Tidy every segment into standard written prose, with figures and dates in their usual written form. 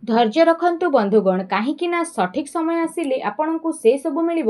धैर्य रखंतु बंधुगण कहीं सठिक समय आसिले आपंक से सब मिल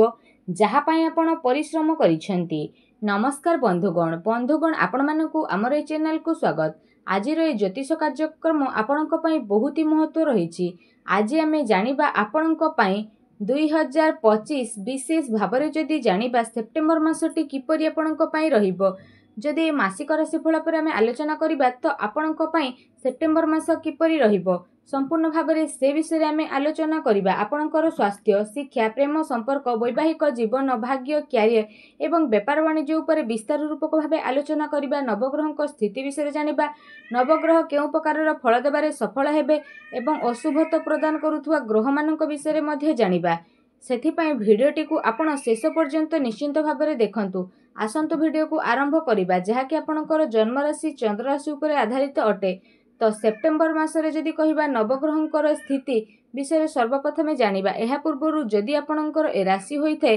जहाँपाई आपण परिश्रम करिसेंती। नमस्कार बंधुगण आपण मानकु आमर ए चैनल को स्वागत। आज ए ज्योतिष कार्यक्रम आपणक पई बहुत ही महत्व रही। आज आमे जानिबा आपणक पई 2025 विशेष भाव जदि जानिबा सेप्टेम्बर मासटी किपरि आपणक पई रहिबो। जदि मासिक राशिफल पर आमे आलोचना करिबा तो आपणक पई सेप्टेम्बर मास किपरि रहिबो संपूर्ण भाव में से विषय आमे आलोचना करिबा। आपणकर स्वास्थ्य, शिक्षा, प्रेम संपर्क, वैवाहिक जीवन, भाग्य, क्यारियर एवं व्यापार वाणिज्य उपर विस्तार रूपक भाव आलोचना करिबा। नवग्रह स्थिति विषय जानिबा, नवग्रह केउ प्रकार फल देबारे सफल हेबे एवं अशुभत्व प्रदान करुथुवा ग्रह मानक विषय मध्ये जानिबा। सेथिपाई भिडियोटी को आपण शेष पर्यंत निश्चिंत भाव में देखंतु। आसंतु भिडियो को आरंभ करिबा जहाँकि आपणकर जन्म राशि चंद्र राशि उपर आधारित अटे। तो सेप्टेम्बर मासरे जदि कहिबा नवग्रहंकर स्थिति विषय सर्वप्रथमे जानिबा। एहा पूर्वरु जदि आपणकर ए राशि होइथे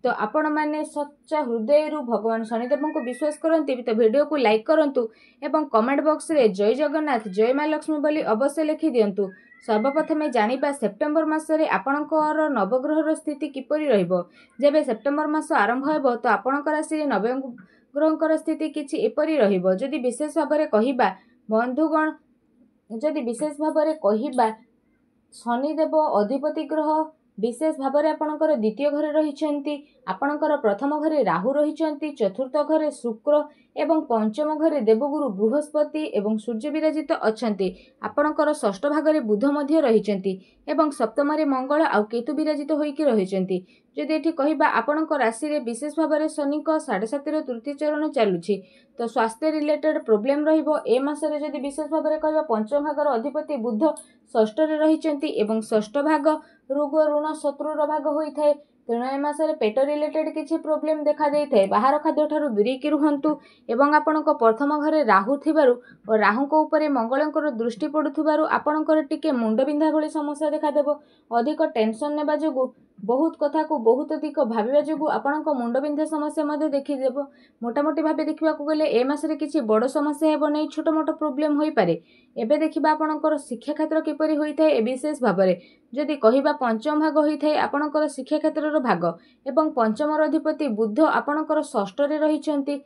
तो आपण माने सच्चा हृदय भगवान शनिदेव को विश्वास करंती तो वीडियो को लाइक करंतु एवं कमेंट बॉक्स रे जय जगन्नाथ जय मां लक्ष्मी बोली अवश्य लिखि दियंतु। सर्वप्रथमे जानिबा सेप्टेम्बर मासरे आपणकर नवग्रहर स्थिति किपरि रहिबो। जेबे सेप्टेम्बर मास आरंभ हेबो तो आपणकर राशि नवग्रहंकर स्थिति किछि एपरि रहिबो। जदि विशेष भाव में कहिबा बंधुगण, जदि विशेष भाव में कहिबा शनिदेव अधिपति ग्रह विशेष भाव में आपणकर द्वितीय घरे रहिछंती। आपणकर प्रथम घरे राहु रहिछंती, चतुर्थ घरे शुक्र एवं पंचम घरे देवगुरु बृहस्पति एवं सूर्य विराजित अछंती। आपणकर षष्ठ भागरे बुध मध्य रहिछंती एवं सप्तम रे मंगल आउ केतु विराजित होइकी रहिछंती। जदि एठी कहिबा आपणक राशि रे विशेष भाव में शनिक 7.5 रो तृतीय चरण चालुछि तो स्वास्थ्य रिलेटेड प्रोब्लेम रहिबो। ए मासरे जदि विशेष भाव में कहिबा पंचम भागर अधिपति बुध षष्ठ रे रहिछंती एवं षष्ठ भाग रोग ऋण शत्रुर भाग होइथाय। तेणु ए मासरे पेट रिलेटेड किछि प्रोब्लेम देखा देइथाय। बाहर खाद्य ठारू दूरेकी रुहंतु एवं आपणक प्रथम घरे राहु थिबारु और राहुक उपरे मंगलंकर दृष्टि पडुथिबारु आपणकर टिके मुंड बिंधा भली समस्या देखा देबो। अधिक टेंशन नेबा जोगु बहुत कथा को बहुत अधिक भाविबा जोगु आपणक मुंड बिंधा समस्या मध्ये देखि देबो। मोटामोटी भाबे देखिबा को गेले ए मासरे किछि बड़ समस्या हेबो नै, छोट मोट प्रोब्लेम होई पारे। एबे देखिबा आपणकर शिक्षा क्षेत्र किपरि होइथाय। ए विशेष भाव में जदि कहिबा पंचम भाग होइथाय आपणकर शिक्षा क्षेत्रर भाग एवं पंचमर अधिपति बुध आपणकर षष्ठ रे रहिछंती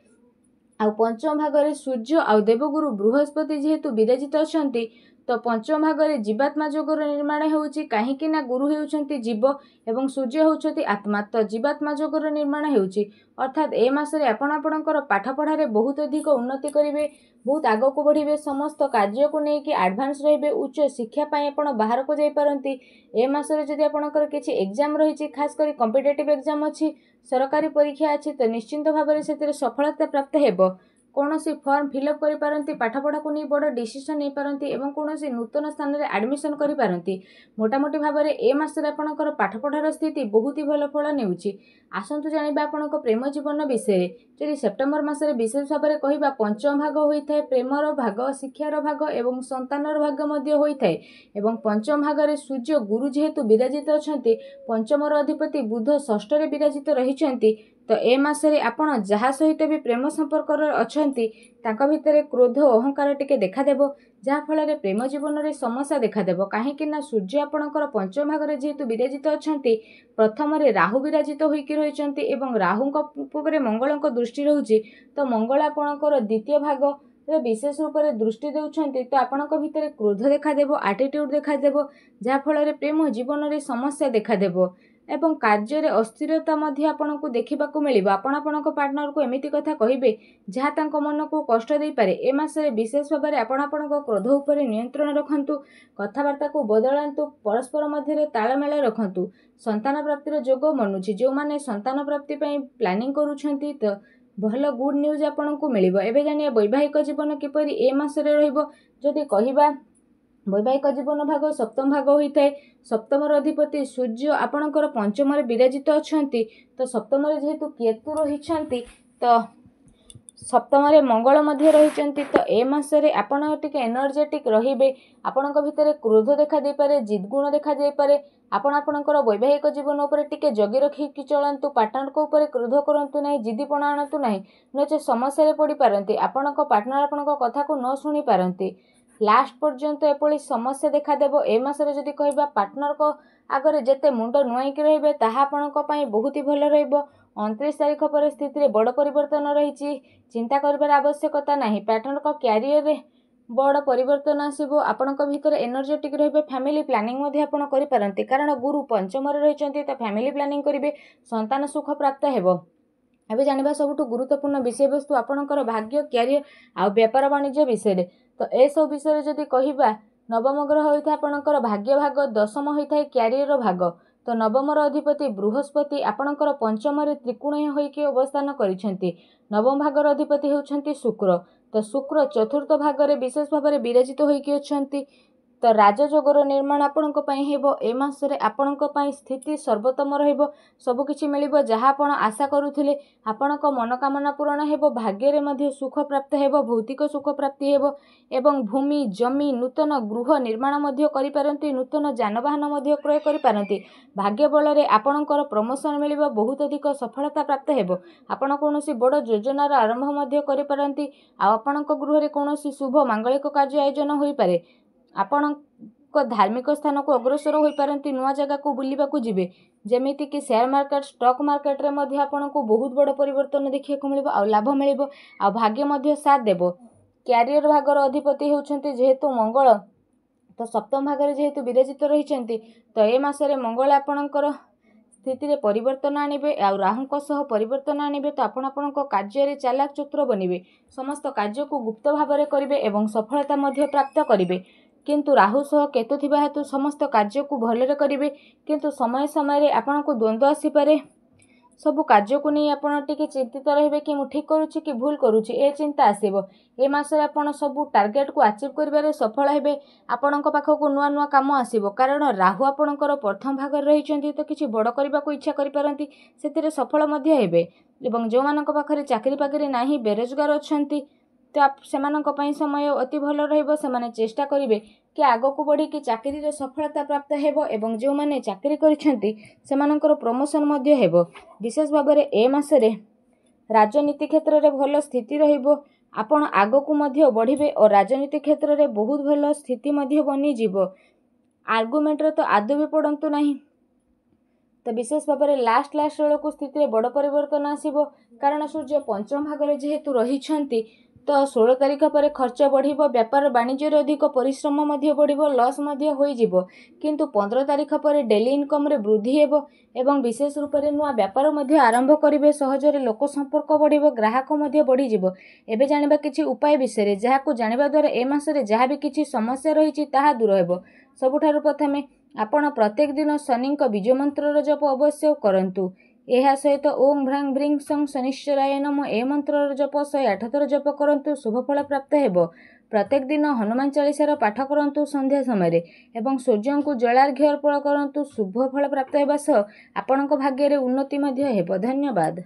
आ पंचम भागरे सूर्य आ देवगुरु बृहस्पति जेहेतु विराजित अछंती तो पंचम भागरे जीवात्मा जोगर निर्माण होउची। काहेकि ना गुरु हेउछंती जीव एवं सूर्य होउछंती आत्मा, तो जीवात्मा जोगर निर्माण होउची। अर्थात ए मासरे आपणकर पाठ पढ़ारे बहुत अधिक उन्नति करिवे, बहुत आग को बढ़िबे, समस्त कार्य को नेकी एडवांस रहिबे, उच्च शिक्षा पाए आपण बाहर को जाई पारंती। ए मासरे जदि आपणकर किछि एग्जाम रहिछि, खास करी कॉम्पिटिटिव एग्जाम अछि, सरकारी परीक्षा अछि तो निश्चिंत भाव में सेतिरे सफलता प्राप्त हेबो। कौनसी फॉर्म फिलअप करि पारंती, पाठ पढ़ा को नहीं बड़ डिसीजन नहीं पारंती एवं कौनसी नूतन स्थान रे एडमिशन करि पारंती। मोटामोटी भाव में ए मासरे आपणकर पाठ पढ़ार स्थिति बहुत ही भल फल नेउछि। आसंतु जानिबा आपणक प्रेम जीवन विषय। जदि सेप्टेम्बर मासरे विशेष भाव में कहिबा पंचम भाग होइथाय प्रेमर भाग, शिक्षार भाग एवं संतानर भाग मध्य होइथाय एवं पंचम भागरे सूर्य गुरु जेहेतु विराजित अछंती, पंचमर अधिपति बुध षष्ठ रे विराजित रहिछंती तो ए मासरे आपण जहा सहित भी प्रेम संपर्क अछंती तांका भितरे क्रोध अहंकार टिके देखा देबो, जहा फल रे प्रेम जीवन रे समस्या देखा देबो। काहेकि ना सूर्य आपणकर पंचम भागरे जेहेतु विराजित अछंती, प्रथम रे राहु विराजित होइकी रहिछंती एवं राहुंक उपरे मंगलंक दृष्टि रहउची तो मंगल आपणकर द्वितीय भाग रे विशेष रूप से दृष्टि देउछंती तो आपणक भितरे क्रोध देखा देबो, एटीट्यूड देखा देबो, जहा फल रे प्रेम जीवन रे समस्या देखा देबो एवं कार्य रे अस्थिरता मध्य आपनको देखिबा को मिलिबो। आपण आपणक पार्टनर को एमिति कथा कहिबे जहा तांको मन को कष्ट देई पारे। ए मासरे विशेष भाव में आपण आपणक क्रोध उपरे नियंत्रण रखंतु, कथावार्ता को बदलांतु, परस्पर मध्य तालमेल रखंतु। संतान प्राप्तिर जोग मनुछि, जो माने संतान प्राप्ति पई प्लानिंग करूछंती तो भल गुड न्यूज आपनको मिलिबो। एबे जानिया वैवाहिक जीवन किपरि ए मासरे रहिबो। जदि कहिबा वैवाहिक जीवन भाग सप्तम भाग होइथाय, सप्तमर अधिपति सूर्य आपणकर पंचम रे विराजित अछंती तो सप्तम रे जेहेतु केतु रहिछंती तो सप्तम रे मंगल मध्य रहिछंती तो ए मासरे आपण टिके एनर्जेटिक रहिबे। आपणक भितरे क्रोध देखा दे पारे, जिद गुण देखा दे पारे। आपण आपणकर वैवाहिक जीवन उपरे टिके जगी रखिकी चलंतु, पार्टनर को उपरे क्रोध करंतु नाही, जिदीपणा आणंतु नाही, नचे समस्या रे पड़ी पारंती। आपणक पार्टनर आपणक कथा को न सुनी पारंती। लास्ट पर्यंत एपଳି समस्या देखादेव। ए मासरे जदि कहबा पार्टनर को आगरे जेते मुंड नुआईकी रहिबे ताहा आपणक पई बहुत ही भल रहइबो। 29 तारिख पर स्थिति रे बड़ परिवर्तन रहिछि, चिंता करिबार आवश्यकता नाही। पार्टनर को कैरियर रे बड़ परिवर्तन आसीबो। आपणक भितर एनर्जेटिक रहिबे। फैमिली प्लानिंग मध्ये आपण करि पारंती, कारण गुरु पंचम रे रहिचंती त फैमिली प्लानिंग करिवे, संतान सुख प्राप्त हेबो। एबे जानिबा सबुठु गुरुत्वपूर्ण विषय वस्तु आपणकर भाग्य, कैरियर आ व्यापार वाणिज्य विषय। तो ए सब विषय जदि कहिबा, नवम ग्रह होइथा आपणकर भाग्य भाग, दशम होइथाय कैरियर भाग। तो नवमर अधिपति बृहस्पति आपणकर पंचम रे त्रिकोणीय होइके अवस्थान करिसेंती। नवम भागर अधिपति होउछंती शुक्र। तो शुक्र चतुर्थ भागरे विशेष भाव विराजित होइके अछंती। तो राजयोगर निर्माण आपणक पई हेबो। ए मासरे आपणक पई स्थिति सर्वोत्तम रहिबो। सब किछि मिलिबो जहा आपण आशा करूथिले। आपणक मनोकामना पूर्ण हेबो। भाग्य रे मध्ये सुख प्राप्त हेबो, भौतिक सुख प्राप्ति हेबो एवं भूमि जमी नूतन गृह निर्माण मध्ये करि पारंती, नूतन जानवाहन मध्ये क्रय करि पारंती। भाग्य बल रे आपणकर प्रमोशन मिलिबो, बहुत अधिक सफलता प्राप्त हेबो। आपण कोनोसी बड़ योजनार आरंभ मध्ये करि पारंती। आ आपणक गृह रे कोनोसी शुभ मांगलिक कार्य आयोजन होई पारे। आपण धार्मिक स्थान को अग्रसर होई पारंती, नुआ जगह को बुलिबा को जिबे, जेमिति कि शेयर मार्केट, स्टॉक मार्केट रे मध्ये आपण को बहुत बड़ परिवर्तन देखिए को मिलिबो आ लाभ मिलिबो आ भाग्य मध्ये साथ देबो। कैरियर भागर अधिपति होउछंती जेहेतु मंगल, तो सप्तम भागरे जेहेतु विराजित रहिचंती, तो ए मासरे मंगल आपणकर स्थिति रे परिवर्तन आनिबे आ राहुंक सह परिवर्तन आनिबे। तो आपणक कार्य रे चालाक चतुर बनिबे, समस्त कार्य को गुप्त भाव करिवे एवं सफलता मध्ये प्राप्त करिवे। किंतु राहु सह केतु थिबा हेतु समस्त कार्य को भलरे करिवे, किंतु समय समय रे आपणको द्वंद्व आसी पारे। सब कार्य को नहीं आपण टिके चिंतित रहिबे कि मु ठीक करूछि कि भूल करूछि, ए चिंता आसीबो। ए मासरे आपण सब टार्गेट को अचीव करिबारे सफल हेबे। आपणक पाखको नुआ नुआ काम आसीबो, कारण राहु आपणकर प्रथम भाग रहिचंती, तो किछि बड़ करबा को इच्छा करि पारंती, सेतिरे सफल मध्ये हेबे। एवं जो मानक पाखरे चाकरी पाकरी नाही, बेरोजगार अछंती, तो सेमानक पई समय अति भल रहिबो। सेमाने चेष्टा करिवे कि आगो को बढ़ी कि चाकरी रे सफलता प्राप्त हेबो एवं जो माने चाकरी करिसेंती सेमानकर प्रमोशन मध्ये हेबो। विशेष भाव रे ए मासरे राजनीति क्षेत्र रे भल स्थिति रहिबो। आपण आगो को मध्ये बढ़िबे और राजनीति क्षेत्र रे बहुत भल स्थिति मध्ये बनी जिवो। आर्गुमेंट रे तो आदौ भी पड़ंतु नाही। तो विशेष भाव रे लास्ट बेल को स्थिति रे बड़ परिवर्तन आसीबो, कारण सूर्य पंचम भाग रे जेहेतु रहिछंती, तो 16 तारिख पर खर्च बढ़िबो, व्यापार वाणिज्य रे अधिक परिश्रम मध्ये बढ़िबो, लॉस मध्ये होई जिवो। किंतु 15 तारिख पर डेली इनकम रे वृद्धि हेबो एवं विशेष रूप रे नुआ व्यापार मध्ये आरंभ करिवे। सहज रे लोक संपर्क बढ़िबो, ग्राहक मध्ये बढ़ी जिवो। एबे जानिबा किछि उपाय विषय रे, जहा को जानिबा द्वारा ए मासरे जहा भी किछि समस्या रहिछि ताहा दूर हेबो। सबुठारु प्रथमे आपण प्रत्येक दिन शनिंक बीज मंत्र जप अवश्य करंतु। एहा सहित ओम भ्रां भ्रीं सं शनिश्चराय नमः ए मंत्र जप 108 थर जप करंतु, शुभ फल प्राप्त हेबो। प्रत्येक दिन हनुमान चालीसार पाठ करंतु संध्या समय एवं सूर्य को जलार्घ्य अर्पण करंतु, शुभ फल प्राप्त हेबा सह आपणक भाग्य रे उन्नति मध्ये हेबो। धन्यवाद।